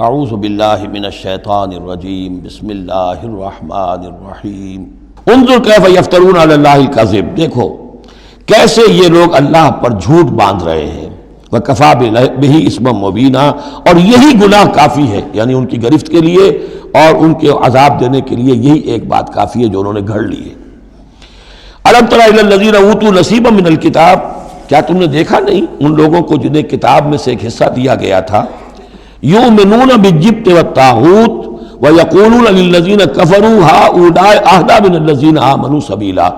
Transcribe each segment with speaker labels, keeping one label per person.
Speaker 1: اعوذ باللہ من الشیطان الرجیم بسم اللہ الرحمن الرحیم انظر کیف یفترون علی اللہ الکذب، دیکھو کیسے یہ لوگ اللہ پر جھوٹ باندھ رہے ہیں، وکفا بہ اسما مبینا، اور یہی گناہ کافی ہے، یعنی ان کی گرفت کے لیے اور ان کے عذاب دینے کے لیے یہی ایک بات کافی ہے جو انہوں نے گھڑ لی ہے۔ الم تر الی الذین اوتوا نصیبا من الکتاب، کیا تم نے دیکھا نہیں ان لوگوں کو جنہیں کتاب میں سے ایک حصہ دیا گیا تھا، یؤمنون بالجبت والطاغوت ویقولون للذین کفروا ہؤلاء اہدی من الذین آمنوا سبیلا،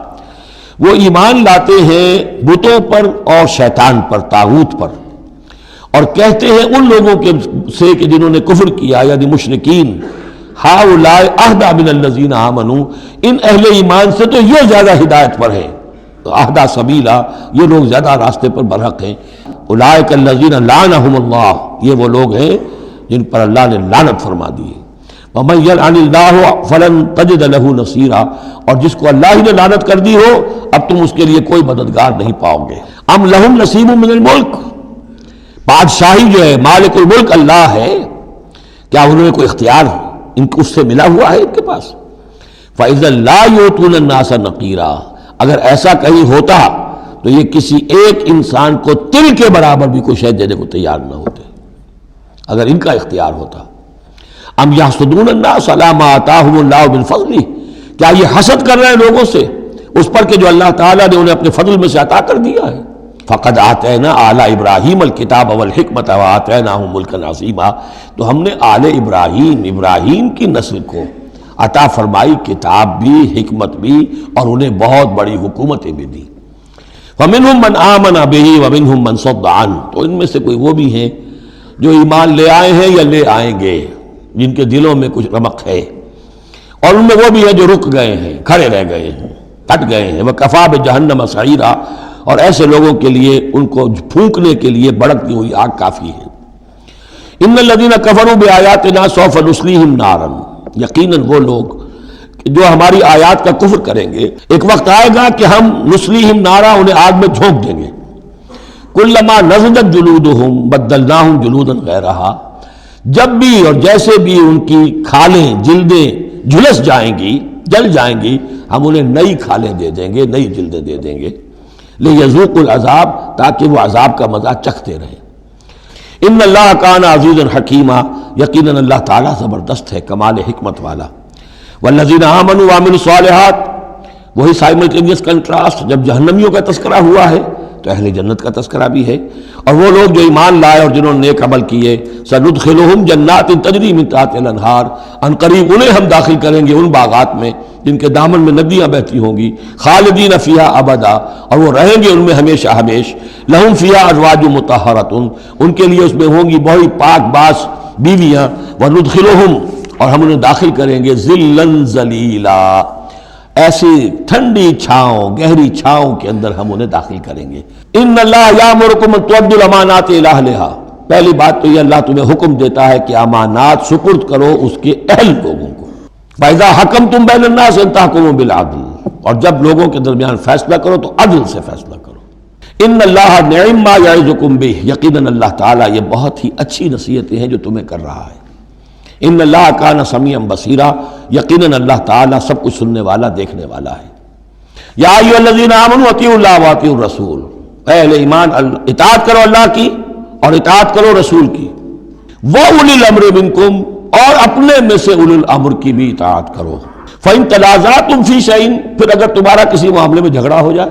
Speaker 1: وہ ایمان لاتے ہیں بتوں پر اور شیطان پر، طاغوت پر، اور کہتے ہیں ان لوگوں کے سے کہ جنہوں نے کفر کیا یعنی مشرکین، ہؤلاء اہدی من الذین آمنوا، ان اہل ایمان سے تو یہ زیادہ ہدایت پر ہیں، اہدی سبیلا، یہ لوگ زیادہ راستے پر برحق ہیں۔ اولئک الذین لعنہم اللہ، یہ وہ لوگ ہیں جن پر اللہ نے لعنت فرما دی ہے۔ ومن یلعن اللہ فلن تجد له نصیرا، اور جس کو اللہ ہی نے لعنت کر دی ہو اب تم اس کے لیے کوئی مددگار نہیں پاؤ گے۔ ام لہم نصیب من الملک، بادشاہی جو ہے مالک الملک اللہ ہے، کیا انہوں نے کوئی اختیار ان کو اس سے ملا ہوا ہے ان کے پاس؟ فاذا لا یؤتون الناس نقیرا، اگر ایسا کہیں ہوتا تو یہ کسی ایک انسان کو تل کے برابر بھی کوئی شے دینے کو تیار نہ ہوتے اگر ان کا اختیار ہوتا۔ ام یحسدون الناس علی ما آتاہم اللہ من فضلہ، کیا یہ حسد کر رہے ہیں لوگوں سے اس پر کہ جو اللہ تعالیٰ نے انہیں اپنے فضل میں سے عطا کر دیا ہے؟ فقد آتینا آل ابراہیم الکتاب والحکمۃ وآتیناہم ملکا عظیما، تو ہم نے آل ابراہیم کی نسل کو عطا فرمائی کتاب بھی، حکمت بھی، اور انہیں بہت بڑی حکومتیں بھی دی۔ فمنہم من آمن بہ ومنہم من صد عنہ، تو ان میں سے کوئی وہ بھی ہیں جو ایمان لے آئے ہیں یا لے آئیں گے، جن کے دلوں میں کچھ رمق ہے، اور ان میں وہ بھی ہیں جو رک گئے ہیں، کھڑے رہ گئے ہیں، ہٹ گئے ہیں۔ وکفا بجہنم سعیرا، اور ایسے لوگوں کے لیے ان کو پھونکنے کے لیے بڑکتی ہوئی آگ کافی ہے۔ ان الذین کفروا بآیاتنا سوف نصلیہم نارا، یقیناً وہ لوگ جو ہماری آیات کا کفر کریں گے ایک وقت آئے گا کہ ہم نصلیہم نارا، انہیں آگ میں جھونک دیں گے۔ کلما نضجت جلودہم بدلناہم جلودا غیرہا، جب بھی اور جیسے بھی ان کی کھالیں جلدیں جھلس جائیں گی، جل جائیں گی، ہم انہیں نئی کھالیں دے دیں گے، نئی جلدیں دے دیں گے، لیذوقوا العذاب، تاکہ وہ عذاب کا مزہ چکھتے رہیں۔ ان اللہ کان عزیزا حکیما، یقیناً اللہ تعالیٰ زبردست ہے، کمال حکمت والا۔ والذین آمنوا وعملوا الصالحات، وہی سائملٹینیس کنٹراسٹ، جب جہنمیوں کا تذکرہ ہوا ہے تو اہل جنت کا تذکرہ بھی ہے، اور وہ لوگ جو ایمان لائے اور جنہوں نے نیک عمل کیے، سندخلہم جنات تجری من تحتہا الانہار، ان قریب انہیں ہم داخل کریں گے ان باغات میں جن کے دامن میں ندیاں بہتی ہوں گی، خالدین فیہا ابدا، اور وہ رہیں گے ان میں ہمیشہ ہمیش۔ لہم فیہا ازواج مطہرۃ، ان کے لیے اس میں ہوں گی بہت پاک باز بیویاں، وندخلہم، اور ہم انہیں داخل کریں گے ظلا ظلیلا، ایسی ٹھنڈی چھاؤں، گہری چھاؤں کے اندر ہم انہیں داخل کریں گے۔ ان اللہ یامرکم ان تؤدوا الامانات الی اہلہا، پہلی بات تو یہ اللہ تمہیں حکم دیتا ہے کہ امانات سپرد کرو اس کے اہل لوگوں کو۔ فاذا حکمتم بین الناس ان تحکموا بالعدل، اور جب لوگوں کے درمیان فیصلہ کرو تو عدل سے فیصلہ کرو۔ ان اللہ نعم ما یعظکم بہ، یقیناً اللہ تعالیٰ یہ بہت ہی اچھی نصیحتیں ہیں جو تمہیں کر رہا ہے۔ ان اللہ کان سمیعا بصیرا، یقیناً اللہ تعالیٰ سب کچھ سننے والا، دیکھنے والا ہے۔ یا ایھا الذین آمنوا اطیعوا اللہ واطیعوا الرسول، اے اہل ایمان اطاعت کرو اللہ کی اور اطاعت کرو رسول کی۔ وَأُولِي الْأَمْرِ مِنْكُمْ، اور اپنے میں سے اولی الامر کی بھی اطاعت کرو۔ فَإِن تَنَازَعْتُمْ فِي شَيْءٍ، پھر اگر تمہارا کسی معاملے میں جھگڑا ہو جائے،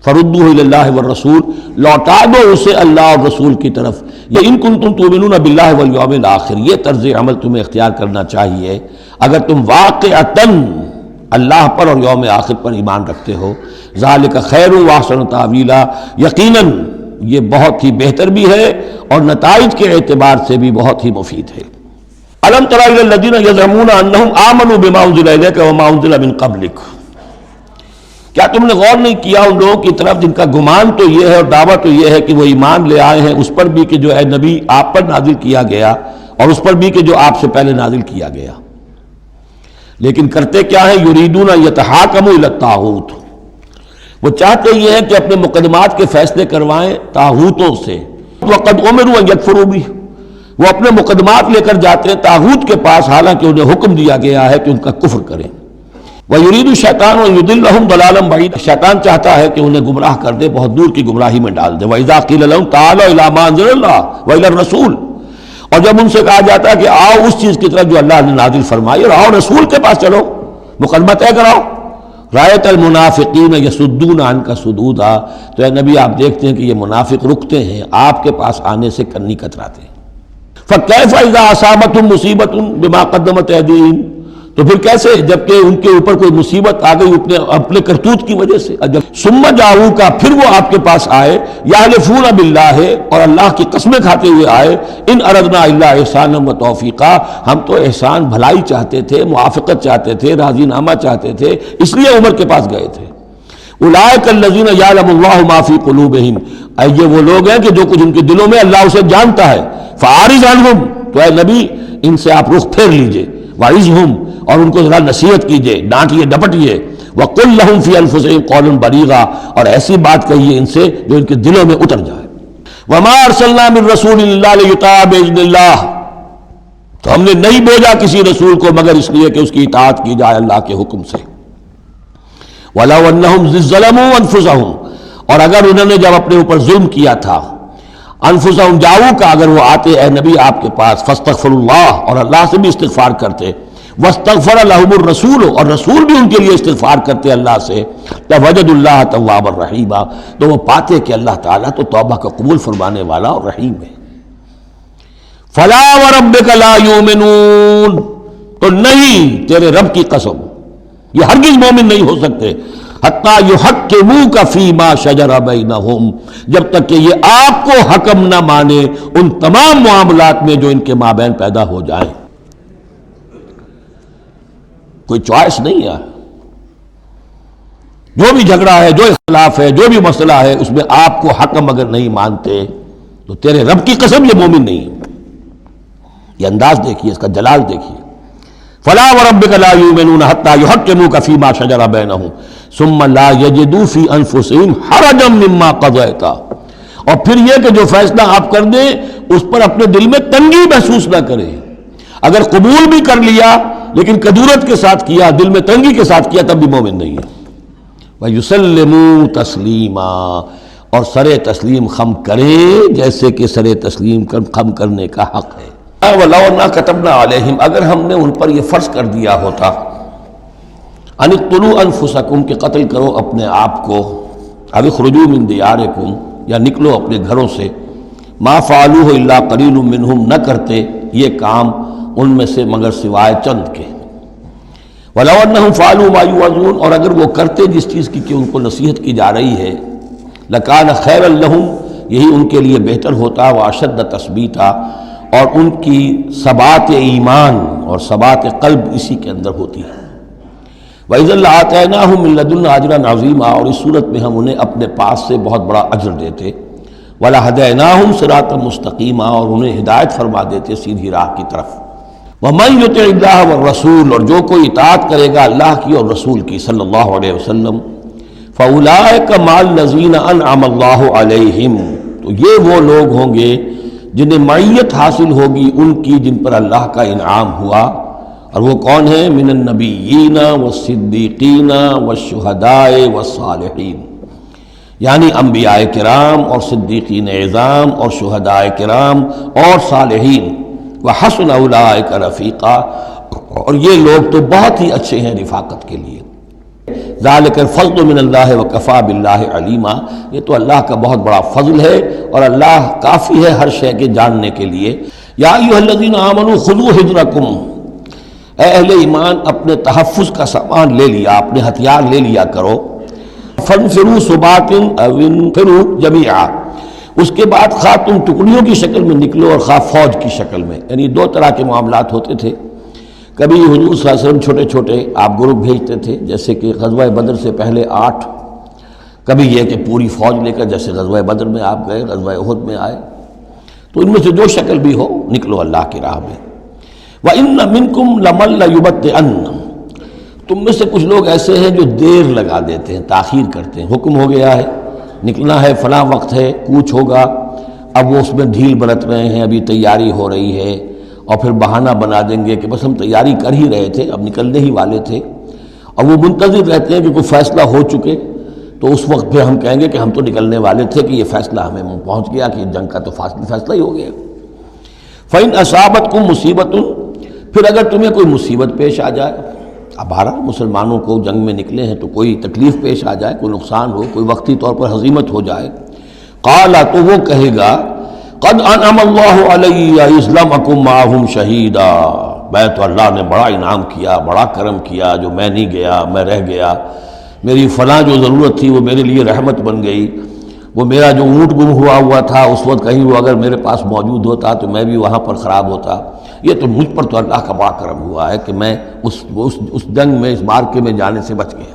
Speaker 1: فَرُدُّوهُ إِلَى اللَّهِ وَالرَّسُولِ، لوٹا دو اسے اللہ اور رسول کی طرف۔ یہ ان کنتم تؤمنون باللہ والیوم الآخر، یہ طرز عمل تمہیں اختیار کرنا چاہیے اگر تم واقعتاً اللہ پر اور یوم آخر پر ایمان رکھتے ہو۔ ذالک خیر واحسن تاویلا، یقیناً یہ بہت ہی بہتر بھی ہے اور نتائج کے اعتبار سے بھی بہت ہی مفید ہے۔ الم تر الی الذین یزعمون انہم آمنوا بما انزل الیک وما انزل من قبلک، کیا تم نے غور نہیں کیا ان لوگوں کی طرف جن کا گمان تو یہ ہے اور دعویٰ تو یہ ہے کہ وہ ایمان لے آئے ہیں اس پر بھی کہ جو اے نبی آپ پر نازل کیا گیا، اور اس پر بھی کہ جو آپ سے پہلے نازل کیا گیا، لیکن کرتے کیا ہیں؟ یریدون ان یتحاکموا الی الطاغوت، وہ چاہتے یہ ہیں کہ اپنے مقدمات کے فیصلے کروائیں طاغوتوں سے۔ وقد امروا ان یکفروا بہ، وہ اپنے مقدمات لے کر جاتے ہیں طاغوت کے پاس، حالانکہ انہیں حکم دیا گیا ہے کہ ان کا کفر کریں۔ وَيُرِيدُ الشَّيْطَانُ أَن يُضِلَّهُمْ ضَلَالًا بَعِيدًا، شیطان چاہتا ہے کہ انہیں گمراہ کر دے، بہت دور کی گمراہی میں ڈال دے۔ وَإِذَا قِيلَ لَهُمْ تَعَالَوْا إِلَىٰ مَا أَنزَلَ اللَّهُ وَإِلَى الرَّسُولِ، اور جب ان سے کہا جاتا ہے کہ آؤ اس چیز کی طرف جو اللہ نے نازل فرمائی، اور آؤ رسول کے پاس چلو، مقدمہ طے کراؤ۔ رَأَيْتَ الْمُنَافِقِينَ يَصُدُّونَ عَنْكَ صُدُودًا، تو اے نبی آپ دیکھتے ہیں کہ یہ منافق رکتے ہیں آپ کے پاس آنے سے کنی کتراتے ہیں۔ فَكَيْفَ إِذَا أَصَابَتْهُم مُّصِيبَةٌ بِمَا قَدَّمَتْ أَيْدِيهِمْ، تو پھر کیسے جبکہ ان کے اوپر کوئی مصیبت آ گئی اپنے کرتوت کی وجہ سے۔ ثم جاؤک، پھر وہ آپ کے پاس آئے، یحلفون باللہ، اور اللہ کی قسمیں کھاتے ہوئے آئے، ان اردنا الا احسانا و توفیقا، ہم تو احسان بھلائی چاہتے تھے، موافقت چاہتے تھے، راضی نامہ چاہتے تھے، اس لیے عمر کے پاس گئے تھے۔ اولئک الذین یعلم اللہ ما فی قلوبہم، یہ وہ لوگ ہیں کہ جو کچھ ان کے دلوں میں اللہ اسے جانتا ہے۔ فاعرض عنہم، تو اے نبی ان سے آپ رخ پھیر لیجئے، وعظہم، اور ان کو ذرا نصیحت کیجئے، ڈانٹیے ڈپٹیے، وقل لہم فی انفسہم قولا بلیغا، اور ایسی بات کہیے ان سے جو ان کے دلوں میں اتر جائے۔ وما ارسلنا من رسول الا لیطاع باذن اللہ، تو ہم نے نہیں بھیجا کسی رسول کو مگر اس لیے کہ اس کی اطاعت کی جائے اللہ کے حکم سے۔ وَلَوْ أَنَّهُمْ ظَلَمُوا أَنفُسَهُمْ، اور اگر انہوں نے جب اپنے اوپر ظلم کیا تھا، انفسہم جاؤ کا، اگر وہ آتے اے نبی آپ کے پاس، فاستغفروا اللہ، اور اللہ سے بھی استغفار کرتے، واستغفر لهم الرسول، اور رسول بھی ان کے لیے استغفار کرتے اللہ سے، فوجدوا اللہ توابا رحیما، تو وہ پاتے کہ اللہ تعالیٰ تو توبہ کا قبول فرمانے والا اور رحیم ہے۔ فلا وربک لا یؤمنون، تو نہیں تیرے رب کی قسم یہ ہرگز مومن نہیں ہو سکتے، حتیٰ یحکموک فیما شجر بینہم، جب تک کہ یہ آپ کو حکم نہ مانے ان تمام معاملات میں جو ان کے مابین پیدا ہو جائیں۔ کوئی چوائس نہیں ہے، جو بھی جھگڑا ہے، جو اختلاف ہے، جو بھی مسئلہ ہے، اس میں آپ کو حکم اگر نہیں مانتے تو تیرے رب کی قسم یہ مومن نہیں ہے۔ یہ انداز دیکھیے، اس کا جلال دیکھیے۔ فلا وربک لا یؤمنون حتی یحکموک فیما شجر بینہم ثم لا یجدوا فی انفسہم حرجا مما قضیت، اور پھر یہ کہ جو فیصلہ آپ کر دیں اس پر اپنے دل میں تنگی محسوس نہ کریں۔ اگر قبول بھی کر لیا لیکن کدورت کے ساتھ کیا، دل میں تنگی کے ساتھ کیا، تب بھی مومن نہیں ہے۔ وَيُسَلِّمُوا تَسْلِيمًا، اور سر تسلیم خم کریں جیسے کہ سر تسلیم خم کرنے کا حق ہے۔ وَلَوْ أَنَّا كَتَبْنَا عَلَيْهِمْ، اگر ہم نے ان پر یہ فرض کر دیا ہوتا، أَنِ اقْتُلُوا أَنفُسَكُمْ، کہ قتل کرو اپنے آپ کو، أَوِ اخْرُجُوا مِن دِيَارِكُمْ، یا نکلو اپنے گھروں سے، مَا فَعَلُوهُ إِلَّا قَلِيلٌ مِّنْهُمْ، نہ کرتے یہ کام ان میں سے مگر سوائے چند کے۔ وَلَوْ أَنَّهُمْ فَعَلُوا مَا يُوعَظُونَ، اور اگر وہ کرتے جس چیز کی کہ ان کو نصیحت کی جا رہی ہے، لَكَانَ خَيْرًا لَهُمْ، یہی ان کے لیے بہتر ہوتا، وَأَشَدَّ تَثْبِيتًا، اور ان کی ثبات ایمان اور ثبات قلب اسی کے اندر ہوتی ہے۔ وَإِذًا لَآتَيْنَاهُم مِّن لَّدُنَّا أَجْرًا عَظِيمًا، اور اس صورت میں ہم انہیں اپنے پاس سے بہت بڑا اجر دیتے۔ وَلَهَدَيْنَاهُمْ صِرَاطًا مُسْتَقِيمًا، اور انہیں ہدایت فرما دیتے سیدھی راہ کی طرف۔ وَمَن يُطِعِ اللَّهَ وَالرَّسُولَ، اور جو کوئی اطاعت کرے گا اللہ کی اور رسول کی صلی اللہ علیہ وسلم، فَأُولَٰئِكَ مَعَ الَّذِينَ أَنْعَمَ اللَّهُ عَلَيْهِمْ، تو یہ وہ لوگ ہوں گے جنہیں معیت حاصل ہوگی ان کی جن پر اللہ کا انعام ہوا، اور وہ کون ہیں؟ من النبیین والصدیقین والشہداء والصالحین، یعنی انبیاء کرام اور صدیقین اعظام اور شہداء کرام اور صالحین، وحسن اولئک رفیقا، اور یہ لوگ تو بہت ہی اچھے ہیں رفاقت کے لیے۔ ذالک الفضل من اللہ وکفی باللہ علیما، یہ تو اللہ کا بہت بڑا فضل ہے اور اللہ کافی ہے ہر شے کے جاننے کے لیے۔ یا ایھا الذین آمنوا خذوا حذرکم، اے اہل ایمان اپنے تحفظ کا سامان لے لیا، اپنے ہتھیار لے لیا کرو۔ فانفروا ثبات او انفروا جمیعا، اس کے بعد خواہ تم ٹکڑیوں کی شکل میں نکلو اور خواہ فوج کی شکل میں، یعنی دو طرح کے معاملات ہوتے تھے۔ کبھی حضور صلی اللہ علیہ وسلم چھوٹے چھوٹے آپ گروپ بھیجتے تھے، جیسے کہ غزوہ بدر سے پہلے 8، کبھی یہ کہ پوری فوج لے کر جیسے غزوہ بدر میں آپ گئے، غزوہ احد میں آئے، تو ان میں سے جو شکل بھی ہو نکلو اللہ کی راہ میں۔ وَإِنَّ مِنْكُمْ لَمَن لَيُبَطِّئَنَّ، تم میں سے کچھ لوگ ایسے ہیں جو دیر لگا دیتے ہیں، تاخیر کرتے ہیں، حکم ہو گیا ہے، نکلنا ہے، فلاں وقت ہے، کوچ ہوگا، اب وہ اس میں ڈھیل برت رہے ہیں، ابھی تیاری ہو رہی ہے، اور پھر بہانہ بنا دیں گے کہ بس ہم تیاری کر ہی رہے تھے، اب نکلنے ہی والے تھے، اور وہ منتظر رہتے ہیں کہ کوئی فیصلہ ہو چکے تو اس وقت پھر ہم کہیں گے کہ ہم تو نکلنے والے تھے کہ یہ فیصلہ ہمیں پہنچ گیا کہ جنگ کا تو فیصلہ ہی ہو گیا۔ فَإِنْ أَصَابَتْكُمْ مُصِیبَةٌ، پھر اگر تمہیں کوئی مصیبت پیش آ جائے، اب بہرحال مسلمانوں کو جنگ میں نکلے ہیں تو کوئی تکلیف پیش آ جائے، کوئی نقصان ہو، کوئی وقتی طور پر ہزیمت ہو جائے، قَالَ، تو وہ کہے گا قَدْ أَنْعَمَ اللَّهُ عَلَيَّ إِذْ لَمْ أَكُنْ مَعَهُمْ شَهِيدًا، میں تو اللہ نے بڑا انعام کیا، بڑا کرم کیا، جو میں نہیں گیا، میں رہ گیا، میری فلاں جو ضرورت تھی وہ میرے لیے رحمت بن گئی، وہ میرا جو اونٹ گم ہوا تھا اس وقت کہیں وہ اگر میرے پاس موجود ہوتا تو میں بھی وہاں پر خراب ہوتا، یہ تو مجھ پر تو اللہ کا بڑا کرم ہوا ہے کہ میں اس جنگ میں، اس مارکے میں جانے سے بچ گیا۔